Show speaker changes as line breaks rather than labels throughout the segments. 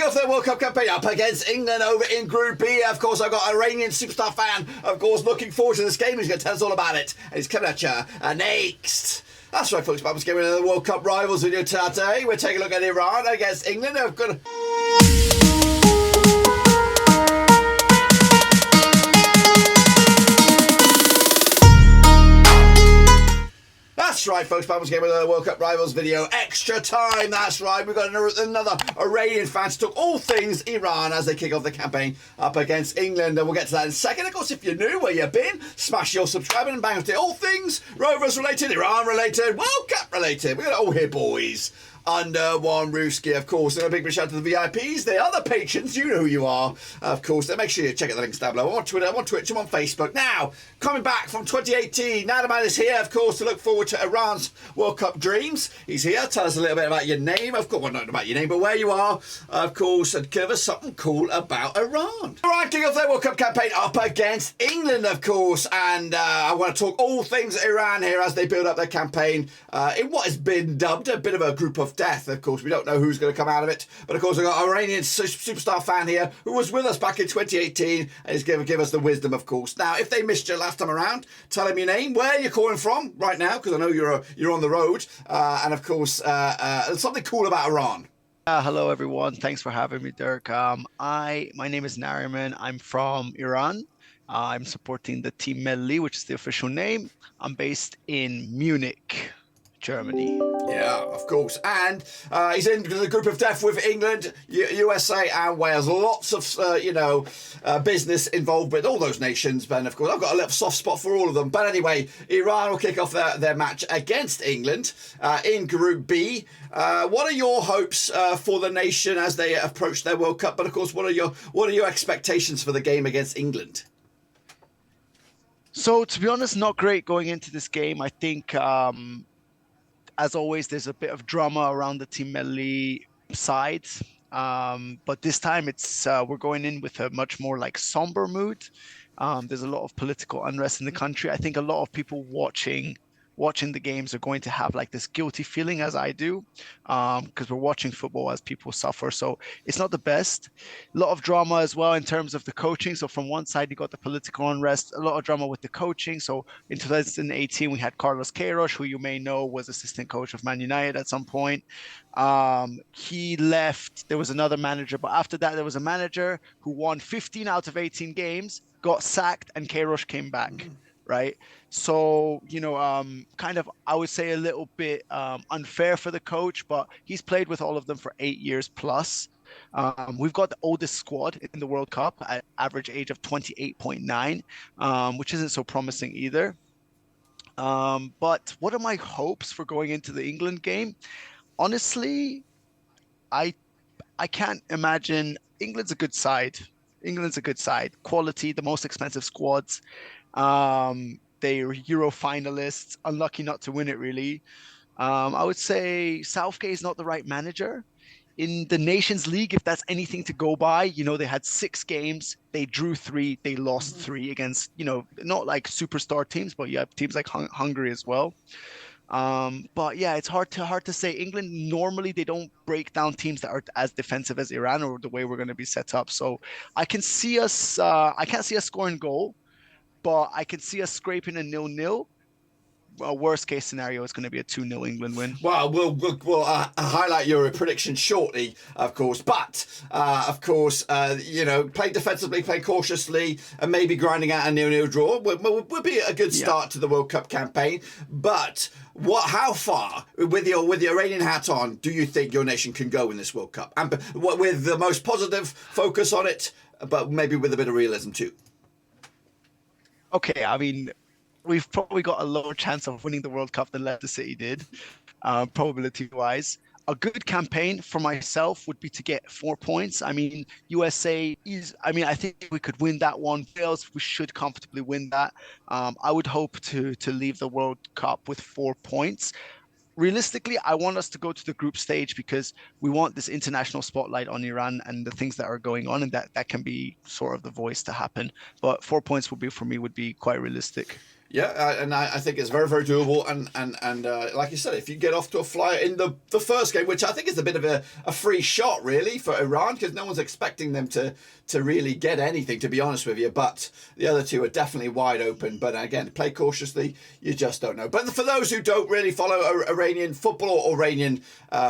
off their World Cup campaign up against England over in Group B. Of course, I've got Iranian superstar fan, of course, looking forward to this game. He's going to tell us all about it. And he's coming at you next. That's right, folks. Babs getting into the World Cup rivals video today. We're taking a look at Iran against England. I've got That's right, folks. Babs getting into the World Cup rivals video. Extra time. That's right. We've got another Iranian fan to talk all things Iran as they kick off the campaign up against England. And we'll get to that in a second. Of course, if you're new where you've been, smash your subscribe and bang to all things Rovers related, Iran related, World Cup related. We've got it all here, boys. Under one Ruski, of course, and a big shout out to the VIPs. They are the patrons. You know who you are, of course. Make sure you check out the links down below. I'm on Twitter, I'm on Twitch, I'm on Facebook. Now, coming back from 2018, Nadaman is here, of course, to look forward to Iran's World Cup dreams. He's here. Tell us a little bit about your name, of course. Well, not about your name, but where you are, of course, and give us something cool about Iran. Iran kicking off their World Cup campaign up against England, of course, and I want to talk all things Iran here as they build up their campaign in what has been dubbed a bit of a group of death. Of course, we don't know who's going to come out of it, but of course we've got an Iranian superstar fan here who was with us back in 2018 and is going to give us the wisdom, of course. Now, if they missed you last time around, tell them your name, where you're calling from right now, because I know you're on the road, and of course something cool about Iran.
Hello everyone, thanks for having me, Dirk. My name is Nariman. I'm from Iran. I'm supporting the Team Melli, which is the official name. I'm based in Munich, Germany.
Yeah, of course. And he's in the group of death with England, USA and Wales. Lots of, business involved with all those nations. But of course, I've got a little soft spot for all of them. But anyway, Iran will kick off their match against England in Group B. What are your hopes for the nation as they approach their World Cup? But of course, what are your expectations for the game against England?
So, to be honest, not great going into this game. I think... as always, there's a bit of drama around the Team Melli side, but this time we're going in with a much more like somber mood. There's a lot of political unrest in the country. I think a lot of people watching the games are going to have like this guilty feeling, as I do, because we're watching football as people suffer. So it's not the best. A lot of drama as well in terms of the coaching. So from one side, you got the political unrest, a lot of drama with the coaching. So in 2018, we had Carlos Queiroz, who you may know was assistant coach of Man United at some point. He left. There was another manager, but after that, there was a manager who won 15 out of 18 games, got sacked, and Queiroz came back. Mm-hmm. Right. So, kind of, I would say a little bit unfair for the coach, but he's played with all of them for 8 years plus. We've got the oldest squad in the World Cup at average age of 28.9, which isn't so promising either. But what are my hopes for going into the England game? Honestly, I can't imagine. England's a good side. Quality, the most expensive squads. They're Euro finalists, unlucky not to win it, really. I would say Southgate is not the right manager. In the Nations League, if that's anything to go by, they had 6 games, they drew 3, they lost 3 against, not like superstar teams, but you have teams like Hungary as well. But yeah, it's hard to say. England, normally they don't break down teams that are as defensive as Iran or the way we're going to be set up. So I can't see us scoring goal, but I can see us scraping a 0-0. Well, worst case scenario is going to be a 2-0 England win.
Well, we'll highlight your prediction shortly, of course. But, play defensively, play cautiously, and maybe grinding out a 0-0 draw would be a good start to the World Cup campaign. But how far, with your Iranian hat on, do you think your nation can go in this World Cup? And with the most positive focus on it, but maybe with a bit of realism too.
Okay, I mean, we've probably got a lower chance of winning the World Cup than Leicester City did, probability-wise. A good campaign for myself would be to get 4 points. I mean, USA I think we could win that one. Wales, we should comfortably win that. I would hope to leave the World Cup with 4 points. Realistically, I want us to go to the group stage because we want this international spotlight on Iran and the things that are going on, and that can be sort of the voice to happen. But 4 points would be quite realistic.
Yeah, and I think it's very, very doable. And like you said, if you get off to a flyer in the first game, which I think is a bit of a free shot, really, for Iran, because no one's expecting them to really get anything, to be honest with you. But the other two are definitely wide open. But again, play cautiously. You just don't know. But for those who don't really follow Iranian football or Iranian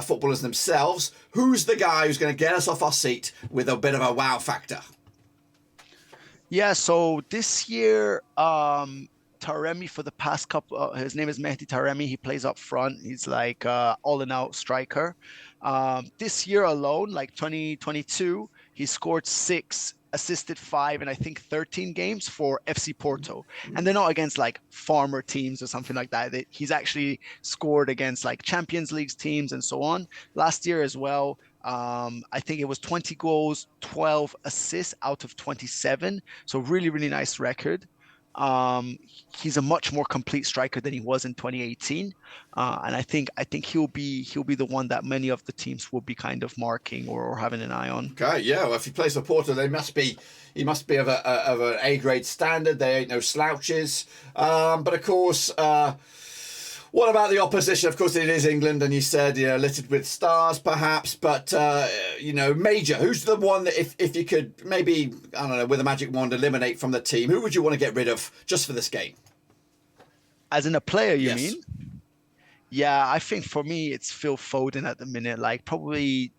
footballers themselves, who's the guy who's going to get us off our seat with a bit of a wow factor?
Yeah, so this year, Taremi for the past couple, his name is Mehdi Taremi. He plays up front. He's like all in out striker. This year alone, like 2022, he scored 6, assisted 5, and I think 13 games for FC Porto. And they're not against like farmer teams or something like that. He's actually scored against like Champions League teams and so on. Last year as well, I think it was 20 goals, 12 assists out of 27. So really, really nice record. He's a much more complete striker than he was in 2018, and I think he'll be the one that many of the teams will be kind of marking or having an eye on.
Okay, yeah. Well, if he plays for Porto, he must be of an A grade standard. They ain't no slouches. But of course. What about the opposition? Of course, it is England, and you said, littered with stars, perhaps. But, major. Who's the one that if you could maybe, I don't know, with a magic wand eliminate from the team, who would you want to get rid of just for this game?
As in a player, you
Yes.
mean? Yeah, I think for me, it's Phil Foden at the minute. Like, probably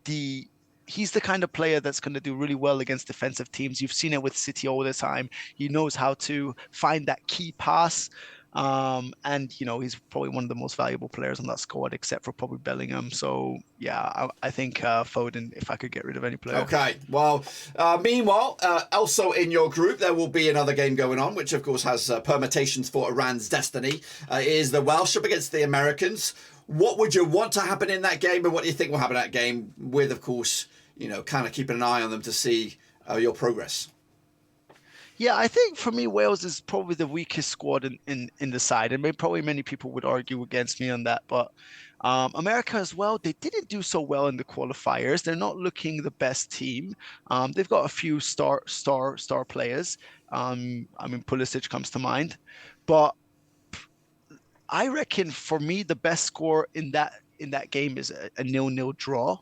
he's the kind of player that's going to do really well against defensive teams. You've seen it with City all the time. He knows how to find that key pass. And he's probably one of the most valuable players on that squad, except for probably Bellingham. So yeah, I think Foden, if I could get rid of any player.
Okay. Well, meanwhile, also in your group, there will be another game going on, which of course has permutations for Iran's destiny. Is the Welsh up against the Americans? What would you want to happen in that game, and what do you think will happen in that game? With, of course, kind of keeping an eye on them to see your progress.
Yeah, I think for me, Wales is probably the weakest squad in the side, and probably many people would argue against me on that. But America as well, they didn't do so well in the qualifiers. They're not looking the best team. They've got a few star players. I mean, Pulisic comes to mind, but I reckon for me the best score in that game is a 0-0 draw.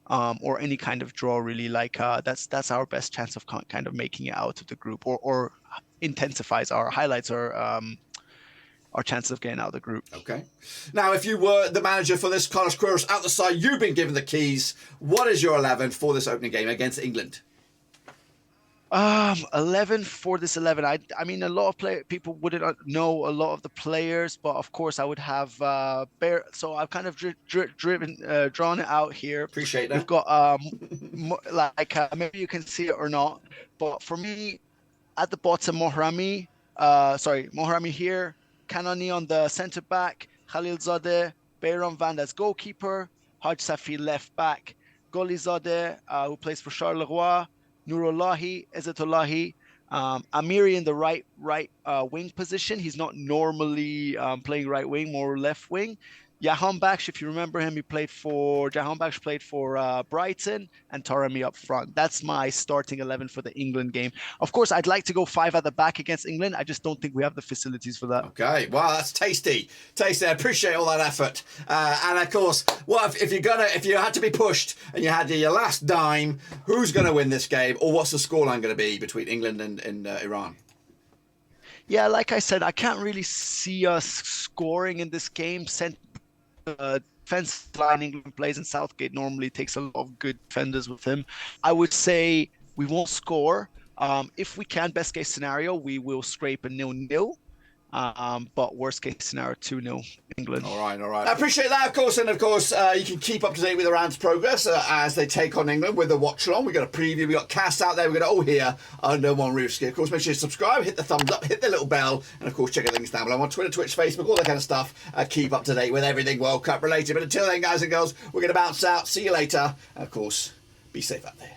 Or any kind of draw, really. Like that's our best chance of kind of making it out of the group, or highlights our chances of getting out of the group.
Okay. Now, if you were the manager for this Carlos Queiroz out the side, you've been given the keys. What is your 11 for this opening game against England?
11 for this 11. I mean, a lot of people wouldn't know a lot of the players, but of course I would have so I've kind of drawn it out here.
Appreciate that.
We've got maybe you can see it or not, but for me, at the bottom, Mohrami here, Kanani on the centre back, Khalilzadeh, Bayram Van as goalkeeper, Haj Safi left back, Golizadeh, who plays for Charleroi, Nurullahi, Ezzatullahi, Amiri in the right wing position. He's not normally playing right wing, more left wing. Jahan Baksh, if you remember him, Jahan Baksh played for Brighton, and Taremi up front. That's my starting 11 for the England game. Of course, I'd like to go 5 at the back against England. I just don't think we have the facilities for that.
Okay, wow, that's tasty. I appreciate all that effort. And of course, what if you had to be pushed and you had your last dime, who's going to win this game, or what's the scoreline going to be between England and Iran?
Yeah, like I said, I can't really see us scoring in this game. Defense line England plays in Southgate normally takes a lot of good defenders with him. I would say we won't score. If we can, best case scenario, we will scrape a 0-0. But worst case scenario, 2-0 England.
All right. I appreciate that, of course. And of course, you can keep up to date with Iran's progress as they take on England with the watch along. We've got a preview, we've got cast out there, we've got it all here under one roof. Of course, make sure you subscribe, hit the thumbs up, hit the little bell, and of course, check out links down below on Twitter, Twitch, Facebook, all that kind of stuff. Keep up to date with everything World Cup related. But until then, guys and girls, we're going to bounce out. See you later. And of course, be safe out there.